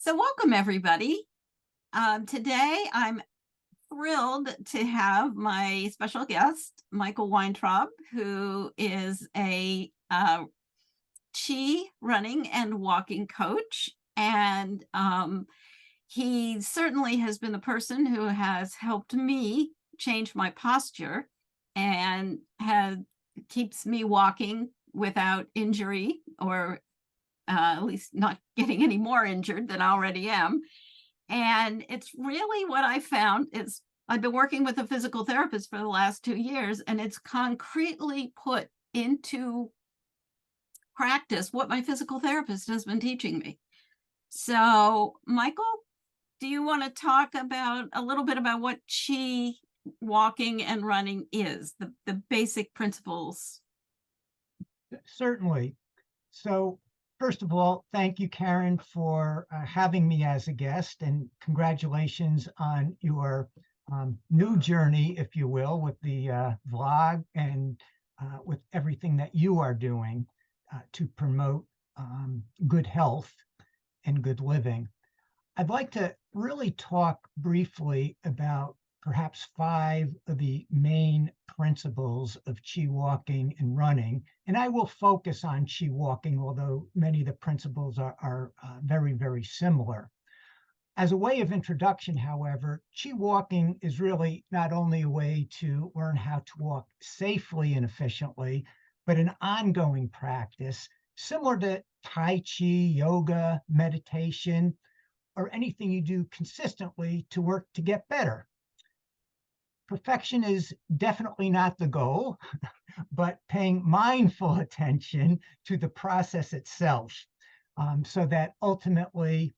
So welcome everybody. Today I'm thrilled to have my special guest, Michael Weintraub, who is a chi running and walking coach. And he certainly has been the person who has helped me change my posture and keeps me walking without injury or at least not getting any more injured than I already am. And it's really what I found is I've been working with a physical therapist for the last 2 years, and it's concretely put into practice what my physical therapist has been teaching me. So, Michael, do you want to talk about a little bit about what chi walking and running is, the basic principles? Certainly. So, first of all, thank you, Karen, for having me as a guest, and congratulations on your new journey, if you will, with the vlog and with everything that you are doing to promote good health and good living. I'd like to really talk briefly about perhaps 5 of the main principles of chi walking and running. And I will focus on chi walking, although many of the principles are very, very similar. As a way of introduction, however, chi walking is really not only a way to learn how to walk safely and efficiently, but an ongoing practice similar to Tai Chi, yoga, meditation, or anything you do consistently to work to get better. Perfection is definitely not the goal, but paying mindful attention to the process itself so that ultimately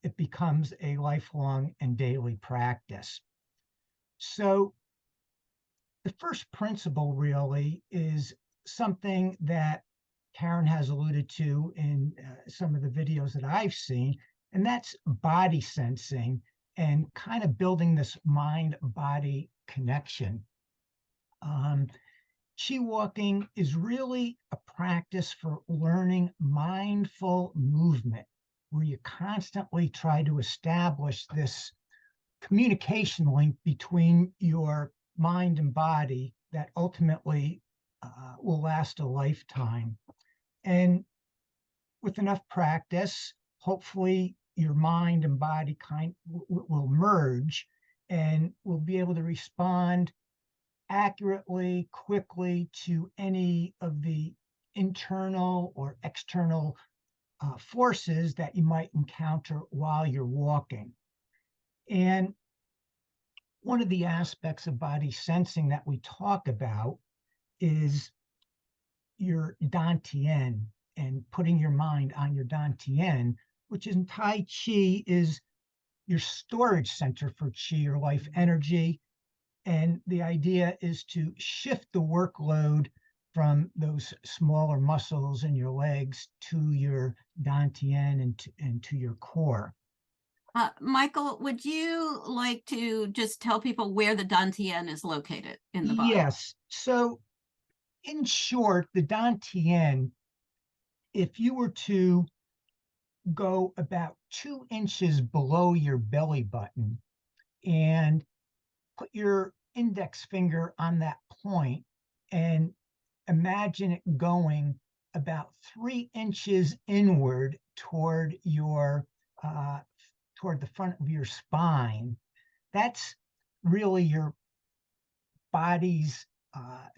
it becomes a lifelong and daily practice. So the first principle really is something that Karen has alluded to in some of the videos that I've seen, and that's body sensing and kind of building this mind-body connection. Chi walking is really a practice for learning mindful movement, where you constantly try to establish this communication link between your mind and body that ultimately will last a lifetime. And with enough practice, hopefully your mind and body will merge and will be able to respond accurately, quickly to any of the internal or external forces that you might encounter while you're walking. And one of the aspects of body sensing that we talk about is your dantian and putting your mind on your dantian, which in Tai Chi is your storage center for chi or life energy. And the idea is to shift the workload from those smaller muscles in your legs to your dantian and to your core. Michael, would you like to just tell people where the dantian is located in the body? Yes. So in short, the dantian, if you were to go about 2 inches below your belly button and put your index finger on that point and imagine it going about 3 inches inward toward your toward the front of your spine. That's really your body's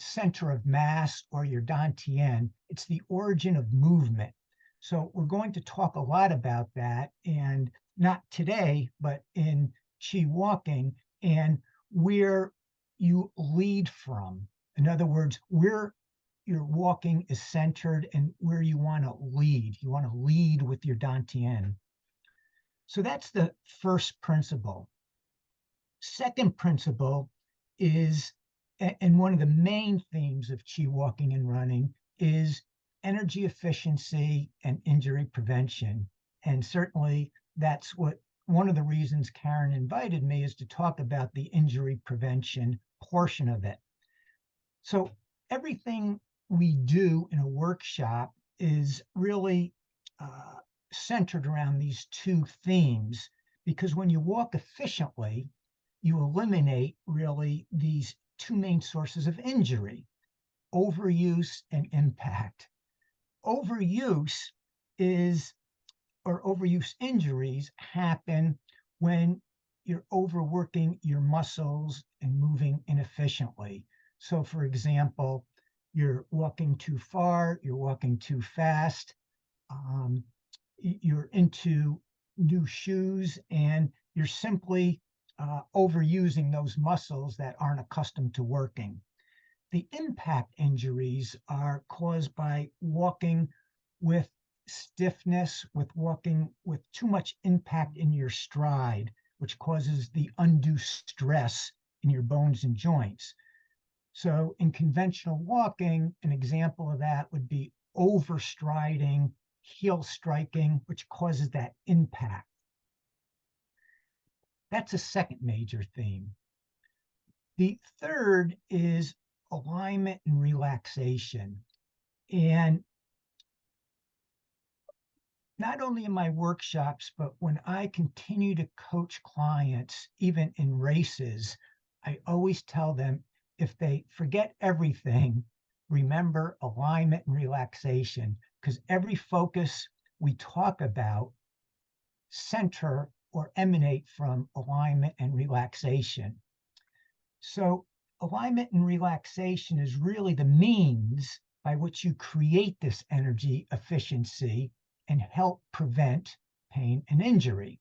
center of mass or your dantian. It's the origin of movement. So we're going to talk a lot about that, and not today, but in chi walking and where you lead from. In other words, where your walking is centered and where you want to lead. You want to lead with your dantian. So that's the first principle. Second principle is, and one of the main themes of chi walking and running is energy efficiency and injury prevention. And certainly that's what one of the reasons Karen invited me is to talk about the injury prevention portion of it. So everything we do in a workshop is really centered around these two themes, because when you walk efficiently, you eliminate really these two main sources of injury: overuse and impact. Overuse is, or overuse injuries happen when you're overworking your muscles and moving inefficiently. So, for example, you're walking too far, you're walking too fast, um, you're into new shoes, and you're simply overusing those muscles that aren't accustomed to working. The impact injuries are caused by walking with stiffness, with walking with too much impact in your stride, which causes the undue stress in your bones and joints. So in conventional walking, an example of that would be overstriding, heel striking, which causes that impact. That's a second major theme. The third is alignment and relaxation. And not only in my workshops, but when I continue to coach clients, even in races, I always tell them, if they forget everything, remember alignment and relaxation, because every focus we talk about center or emanate from alignment and relaxation. So alignment and relaxation is really the means by which you create this energy efficiency and help prevent pain and injury.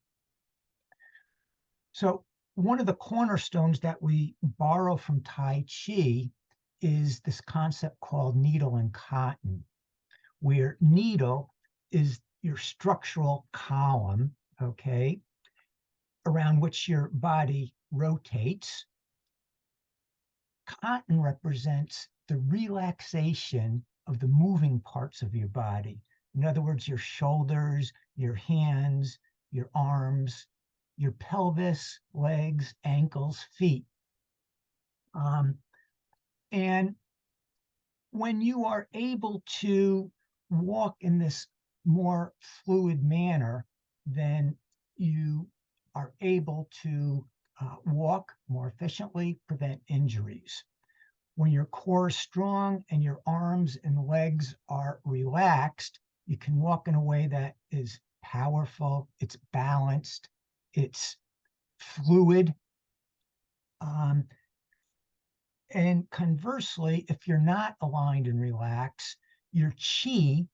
So one of the cornerstones that we borrow from Tai Chi is this concept called needle and cotton, where needle is your structural column, okay, around which your body rotates. Cotton represents the relaxation of the moving parts of your body. In other words, your shoulders, your hands, your arms, your pelvis, legs, ankles, feet. And when you are able to walk in this more fluid manner, then you are able to walk more efficiently, prevent injuries. When your core is strong and your arms and legs are relaxed, you can walk in a way that is powerful, it's balanced, it's fluid. And conversely, if you're not aligned and relaxed, your chi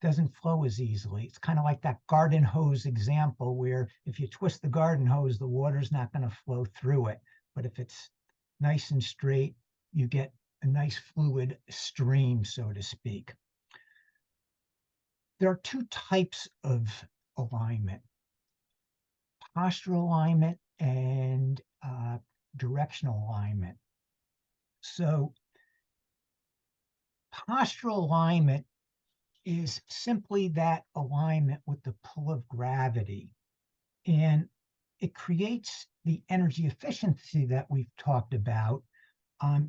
doesn't flow as easily. It's kind of like that garden hose example where if you twist the garden hose, the water's not going to flow through it. But if it's nice and straight, you get a nice fluid stream, so to speak. There are two types of alignment: postural alignment and directional alignment. So postural alignment is simply that alignment with the pull of gravity. And it creates the energy efficiency that we've talked about,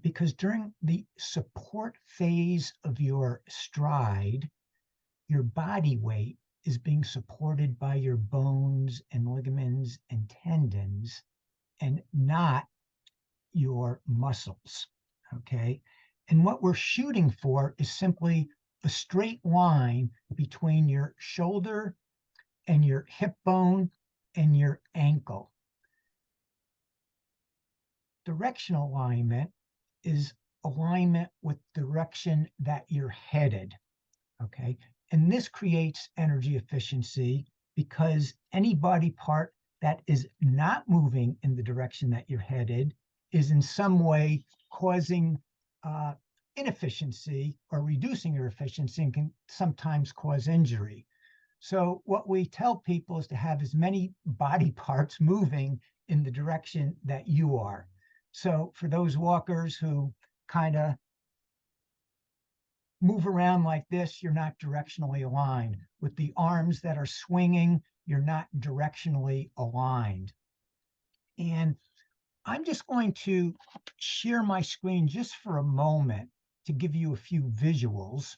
because during the support phase of your stride, your body weight is being supported by your bones and ligaments and tendons and not your muscles, okay? And what we're shooting for is simply a straight line between your shoulder and your hip bone and your ankle. Directional alignment is alignment with direction that you're headed, okay? And this creates energy efficiency because any body part that is not moving in the direction that you're headed is in some way causing inefficiency or reducing your efficiency and can sometimes cause injury. So what we tell people is to have as many body parts moving in the direction that you are. So for those walkers who kind of move around like this, you're not directionally aligned. With the arms that are swinging, you're not directionally aligned. And I'm just going to share my screen just for a moment to give you a few visuals.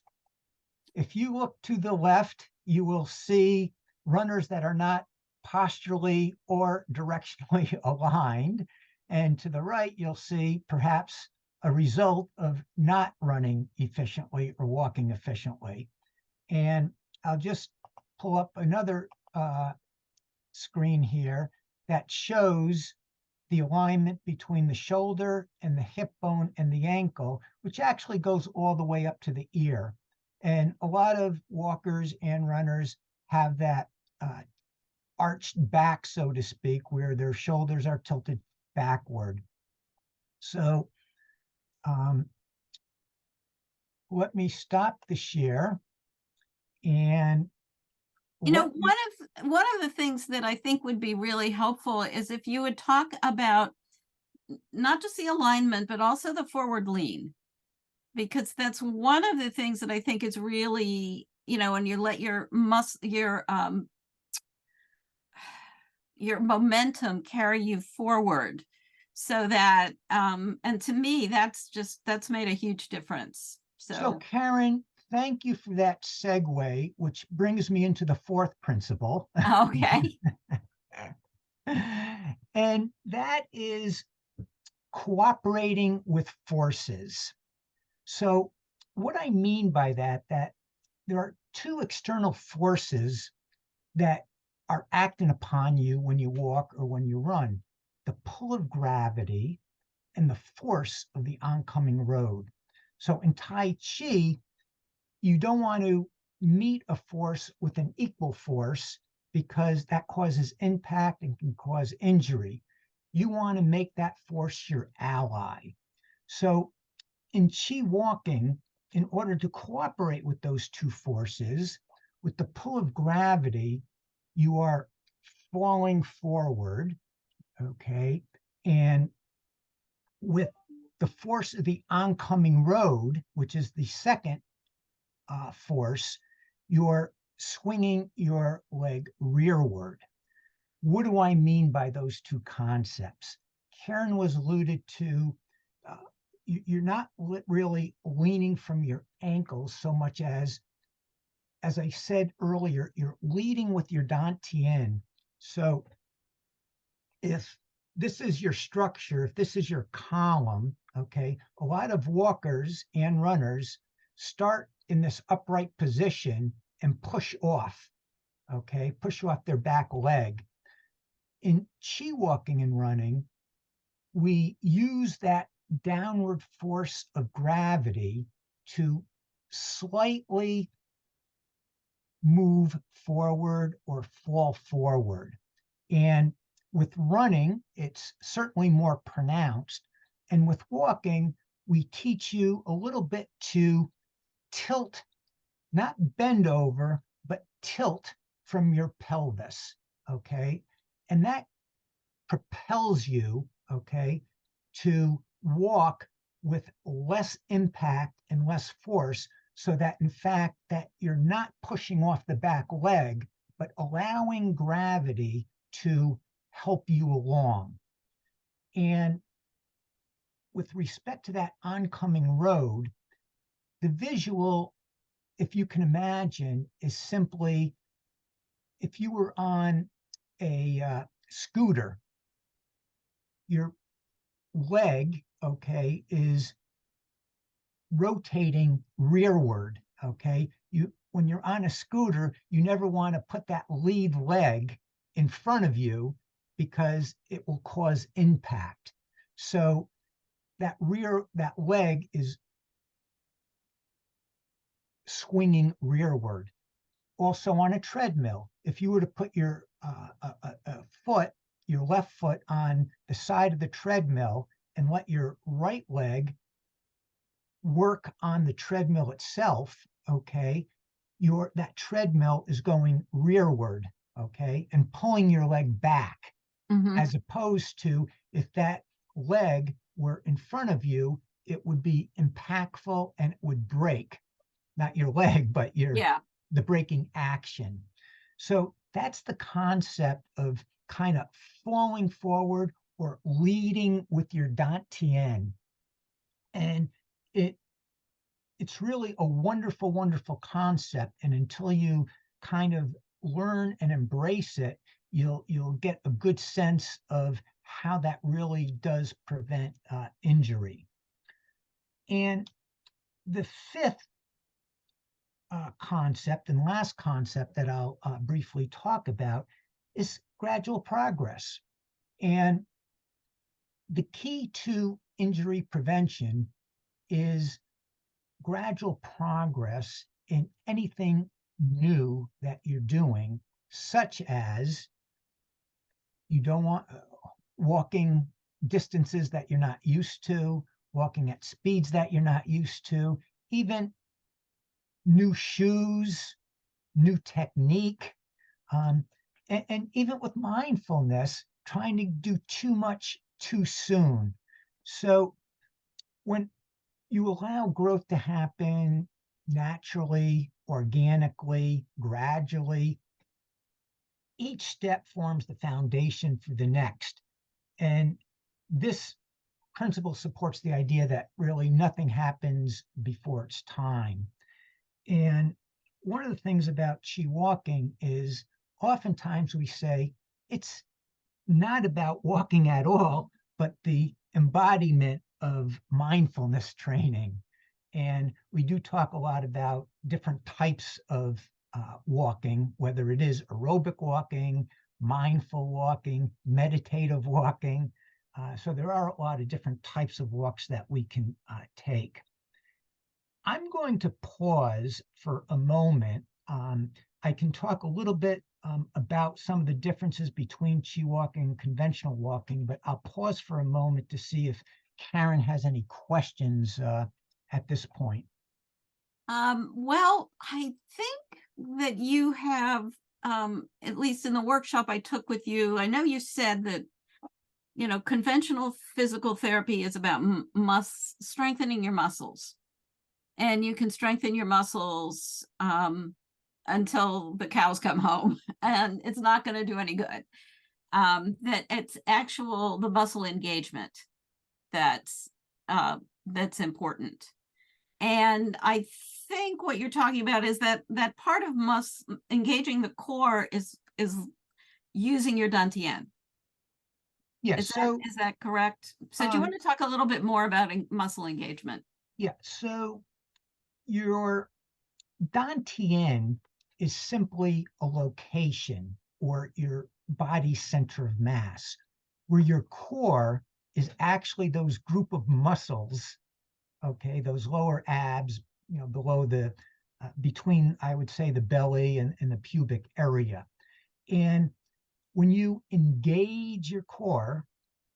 If you look to the left, you will see runners that are not posturally or directionally aligned. And to the right, you'll see perhaps a result of not running efficiently or walking efficiently. And I'll just pull up another screen here that shows the alignment between the shoulder and the hip bone and the ankle, which actually goes all the way up to the ear. And a lot of walkers and runners have that arched back, so to speak, where their shoulders are tilted backward. So let me stop the share. And one of the things that I think would be really helpful is if you would talk about not just the alignment, but also the forward lean, because that's one of the things that I think is really, when you let your momentum carry you forward, so that and to me that's made a huge difference. So Karen, thank you for that segue, which brings me into the fourth principle. Okay. And that is cooperating with forces. So what I mean by that there are two external forces that are acting upon you when you walk or when you run: the pull of gravity and the force of the oncoming road. So in Tai Chi, you don't want to meet a force with an equal force, because that causes impact and can cause injury. You want to make that force your ally. So in Chi walking, in order to cooperate with those two forces, with the pull of gravity, you are falling forward, okay? And with the force of the oncoming road, which is the second force, you're swinging your leg rearward. What do I mean by those two concepts? Karen was alluded to, you're not really leaning from your ankles so much as I said earlier, you're leading with your dantian. So if this is your structure, if this is your column, okay, a lot of walkers and runners start in this upright position and push off, okay, push off their back leg. In Chi walking and running, we use that downward force of gravity to slightly move forward or fall forward. And with running, it's certainly more pronounced. And with walking, we teach you a little bit to tilt, not bend over, but tilt from your pelvis, okay? And that propels you, okay, to walk with less impact and less force, so that in fact that you're not pushing off the back leg, but allowing gravity to help you along. And with respect to that oncoming road, the visual, if you can imagine, is simply if you were on a scooter, your leg, okay, is rotating rearward, okay? When you're on a scooter, you never want to put that lead leg in front of you, because it will cause impact. So that leg is swinging rearward. Also on a treadmill, if you were to put your left foot on the side of the treadmill and let your right leg work on the treadmill itself, okay, that treadmill is going rearward, okay, and pulling your leg back, as opposed to if that leg were in front of you, it would be impactful and it would break, not your leg, but the braking action. So that's the concept of kind of falling forward or leading with your dantian. And it's really a wonderful, wonderful concept. And until you kind of learn and embrace it, you'll get a good sense of how that really does prevent injury. And the fifth concept and last concept that I'll briefly talk about is gradual progress. And the key to injury prevention is gradual progress in anything new that you're doing, such as you don't want walking distances that you're not used to, walking at speeds that you're not used to, even new shoes, new technique, and even with mindfulness, trying to do too much too soon. So when you allow growth to happen naturally, organically, gradually, each step forms the foundation for the next. And this principle supports the idea that really nothing happens before it's time. And one of the things about Chi walking is oftentimes we say it's not about walking at all, but the embodiment of mindfulness training. And we do talk a lot about different types of walking, whether it is aerobic walking, mindful walking, meditative walking. So there are a lot of different types of walks that we can take. I'm going to pause for a moment. I can talk a little bit about some of the differences between Chi walking and conventional walking, but I'll pause for a moment to see if Karen has any questions at this point. Well, I think that you have, at least in the workshop I took with you, I know you said that, conventional physical therapy is about strengthening your muscles. And you can strengthen your muscles until the cows come home, and it's not going to do any good. That it's the muscle engagement that's important. And I think what you're talking about is that part of engaging the core is using your dantian. Yes. Is that correct? So do you want to talk a little bit more about muscle engagement? Yeah. So your dantian is simply a location or your body center of mass, where your core is actually those group of muscles, okay, those lower abs, below the, between, I would say, the belly and the pubic area. And when you engage your core,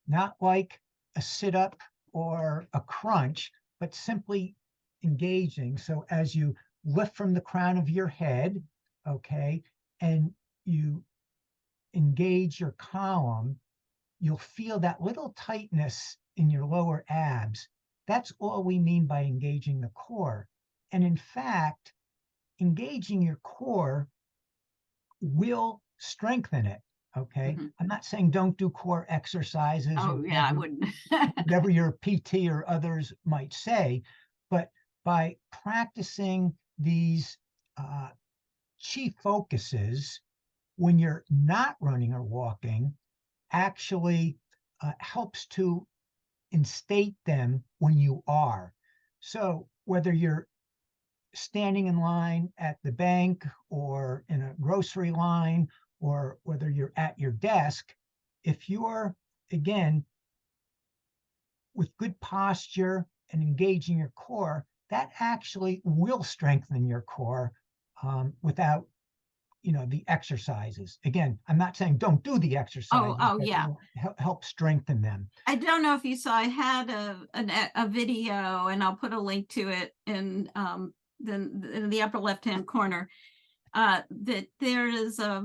not like a sit-up or a crunch, but simply engaging. So as you lift from the crown of your head, okay, and you engage your column, you'll feel that little tightness in your lower abs. That's all we mean by engaging the core. And in fact, engaging your core will strengthen it. Okay. Mm-hmm. I'm not saying don't do core exercises or yeah, I wouldn't. whatever your PT or others might say, but by practicing these Chi focuses when you're not running or walking actually helps to instate them when you are. So whether you're standing in line at the bank or in a grocery line, or whether you're at your desk, if you're, again, with good posture and engaging your core, that actually will strengthen your core without, the exercises. Again, I'm not saying don't do the exercises. Oh, yeah. Help strengthen them. I don't know if you saw, I had a video, and I'll put a link to it in the upper left-hand corner, that there is a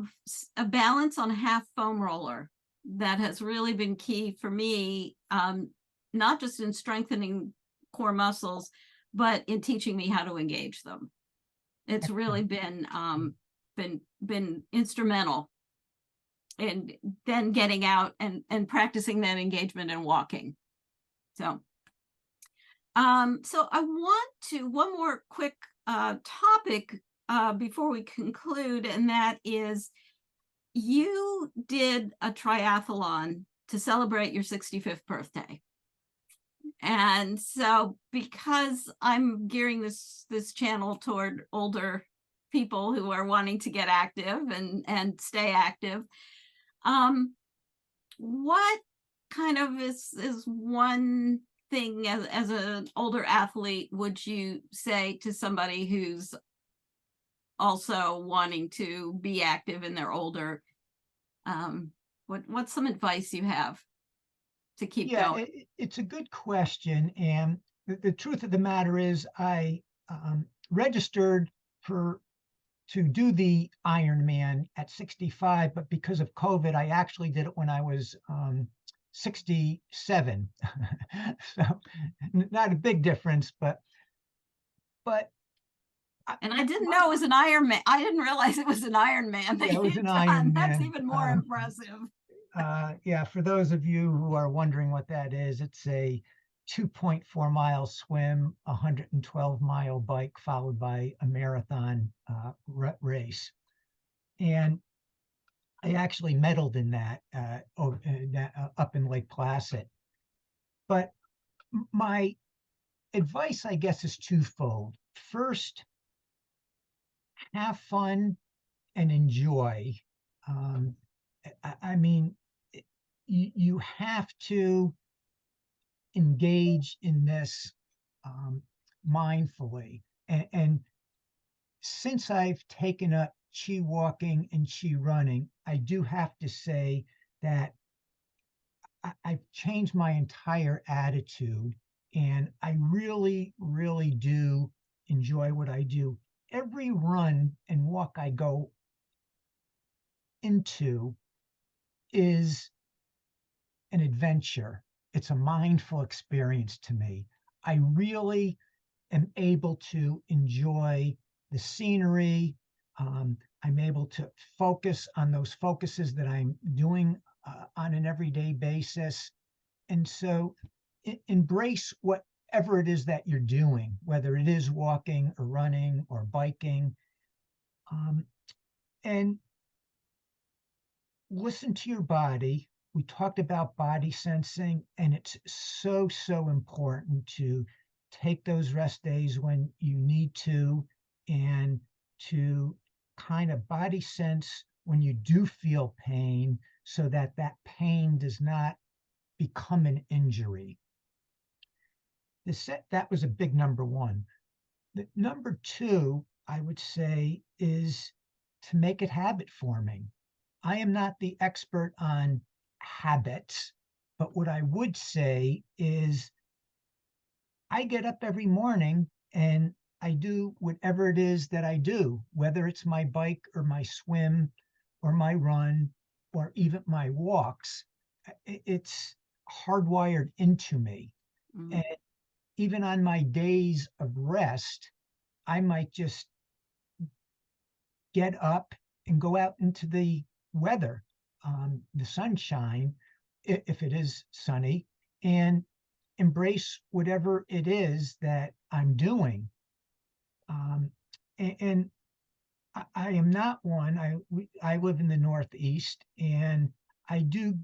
balance on a half foam roller that has really been key for me, not just in strengthening core muscles, but in teaching me how to engage them. It's really been instrumental in then getting out and practicing that engagement and walking. So I want to, one more quick topic before we conclude, and that is you did a triathlon to celebrate your 65th birthday. And so because I'm gearing this channel toward older people who are wanting to get active and stay active, what kind of is one thing as an older athlete would you say to somebody who's also wanting to be active in their older, what's some advice you have to keep Yeah, going? it's a good question. And the truth of the matter is I registered for to do the Ironman at 65, but because of COVID, I actually did it when I was 67. So not a big difference, but And I didn't know it was an Iron Man. I didn't realize it was an Iron Man that yeah, it was an you'd done. That's Ironman. even more impressive. Yeah, for those of you who are wondering what that is, it's a 2.4-mile swim, 112-mile bike, followed by a marathon race. And I actually medaled in that, up in Lake Placid. But my advice, I guess, is twofold. First, have fun and enjoy. Um, I mean, you have to engage in this mindfully. And since I've taken up chi walking and chi running, I do have to say that I've changed my entire attitude, and I really, really do enjoy what I do. Every run and walk I go into is an adventure. It's a mindful experience to me. I really am able to enjoy the scenery. I'm able to focus on those focuses that I'm doing on an everyday basis. And so embrace whatever it is that you're doing, whether it is walking or running or biking. And listen to your body. We talked about body sensing, and it's so, so important to take those rest days when you need to, and to kind of body sense when you do feel pain so that that pain does not become an injury. That was a big number one. The number two, I would say, is to make it habit forming. I am not the expert on habits, but what I would say is I get up every morning and I do whatever it is that I do, whether it's my bike or my swim or my run or even my walks. It's hardwired into me. Mm. And even on my days of rest, I might just get up and go out into the weather, the sunshine, if it is sunny, and embrace whatever it is that I'm doing. Um, and I am not one. I live in the Northeast, and I do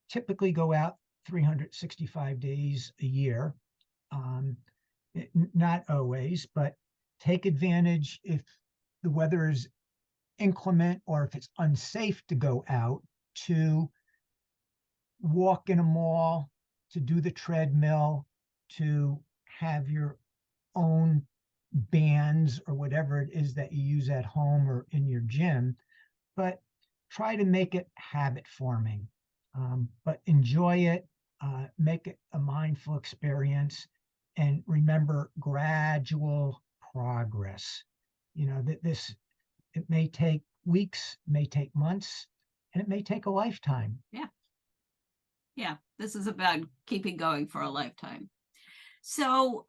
typically go out 365 days a year. Um, Not always, but take advantage if the weather is inclement or if it's unsafe to go out, to walk in a mall, to do the treadmill, to have your own bands or whatever it is that you use at home or in your gym, but try to make it habit forming. But enjoy it, make it a mindful experience, and remember gradual progress. You know, that it may take weeks, may take months, and it may take a lifetime. Yeah. Yeah. This is about keeping going for a lifetime. So,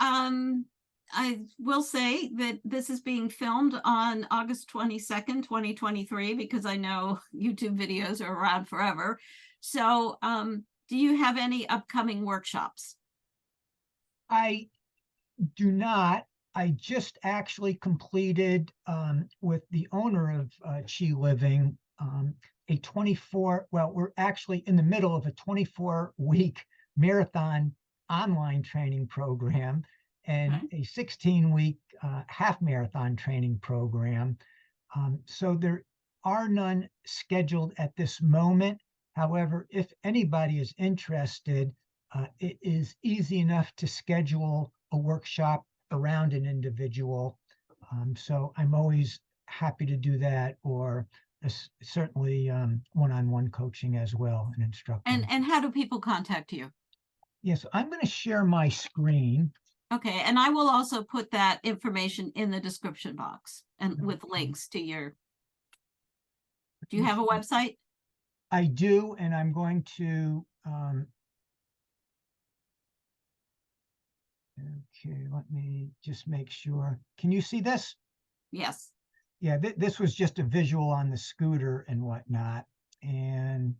I will say that this is being filmed on August 22nd, 2023, because I know YouTube videos are around forever. So, do you have any upcoming workshops? I do not. I just actually completed with the owner of Chi Living a 24, well, we're actually in the middle of a 24-week marathon online training program and Okay. a 16-week half marathon training program. So there are none scheduled at this moment. However, if anybody is interested, it is easy enough to schedule a workshop around an individual. So I'm always happy to do that, or certainly one-on-one coaching as well, and instructing. And how do people contact you? Yes, I'm going to share my screen. Okay, and I will also put that information in the description box and with Okay. links to your. Do you have a website? I do, and I'm going to. Okay, let me just make sure. Can you see this? Yes. Yeah, this was just a visual on the scooter and whatnot. And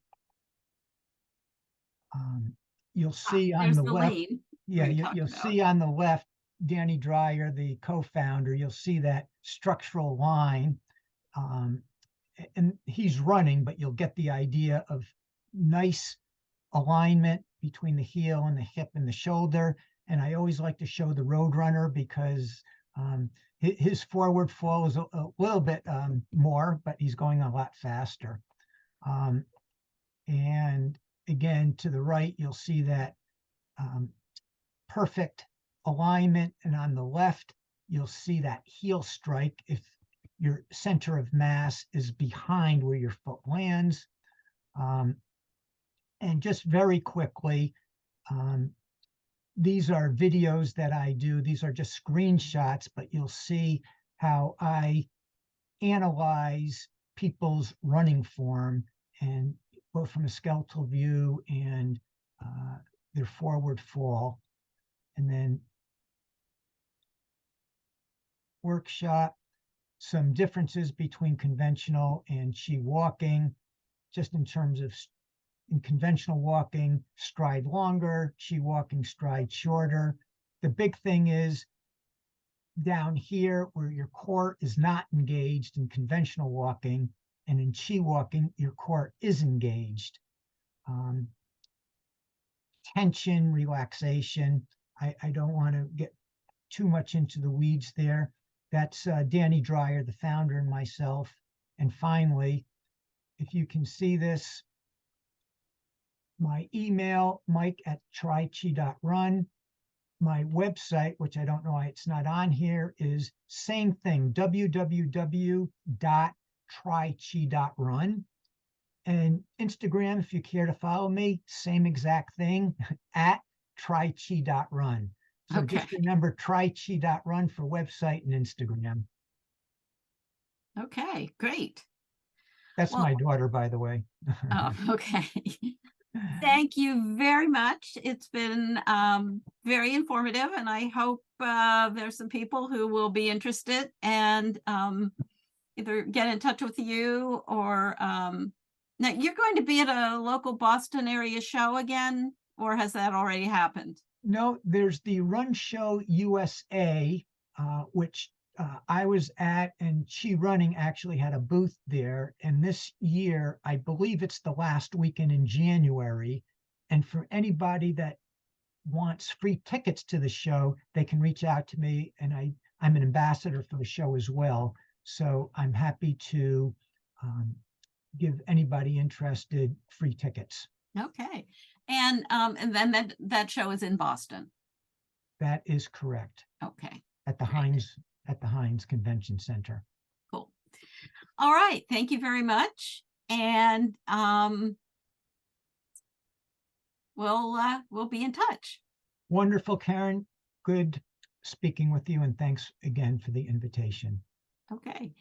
you'll see on There's the the left, lane yeah, we you'll talked about. see on the left, Danny Dreyer, the co-founder, you'll see that structural line. Um, and he's running, but you'll get the idea of nice alignment between the heel and the hip and the shoulder. And I always like to show the road runner because his forward flow is a little bit more, but he's going a lot faster. Um, and again, to the right, you'll see that perfect alignment. And on the left, you'll see that heel strike if your center of mass is behind where your foot lands. And just very quickly, these are videos that I do. These are just screenshots, but you'll see how I analyze people's running form, and both from a skeletal view and their forward fall. And then workshop, some differences between conventional and Chi walking, just in terms of in conventional walking, stride longer, Chi walking, stride shorter. The big thing is down here where your core is not engaged in conventional walking, and in Chi walking, your core is engaged. Tension, relaxation. I don't want to get too much into the weeds there. That's Danny Dreyer, the founder, and myself. And finally, if you can see this, my email, mike@trychi.run. My website, which I don't know why it's not on here, is same thing, www.trychi.run. And Instagram, if you care to follow me, same exact thing, at trychi.run. So Okay. just remember trychi.run for website and Instagram. Okay, great. That's Well, my daughter, by the way. oh, okay. Thank you very much. It's been very informative, and I hope there's some people who will be interested and either get in touch with you or now you're going to be at a local Boston area show again, or has that already happened? No, there's the Run Show USA, which I was at, and Chi Running actually had a booth there. And this year, I believe it's the last weekend in January. And for anybody that wants free tickets to the show, they can reach out to me, and I'm an ambassador for the show as well. So I'm happy to give anybody interested free tickets. Okay. And then that show is in Boston. That is correct. Okay. At the Great. Heinz Convention Center. Cool. All right. Thank you very much. And we'll be in touch. Wonderful, Karen. Good speaking with you, and thanks again for the invitation. Okay.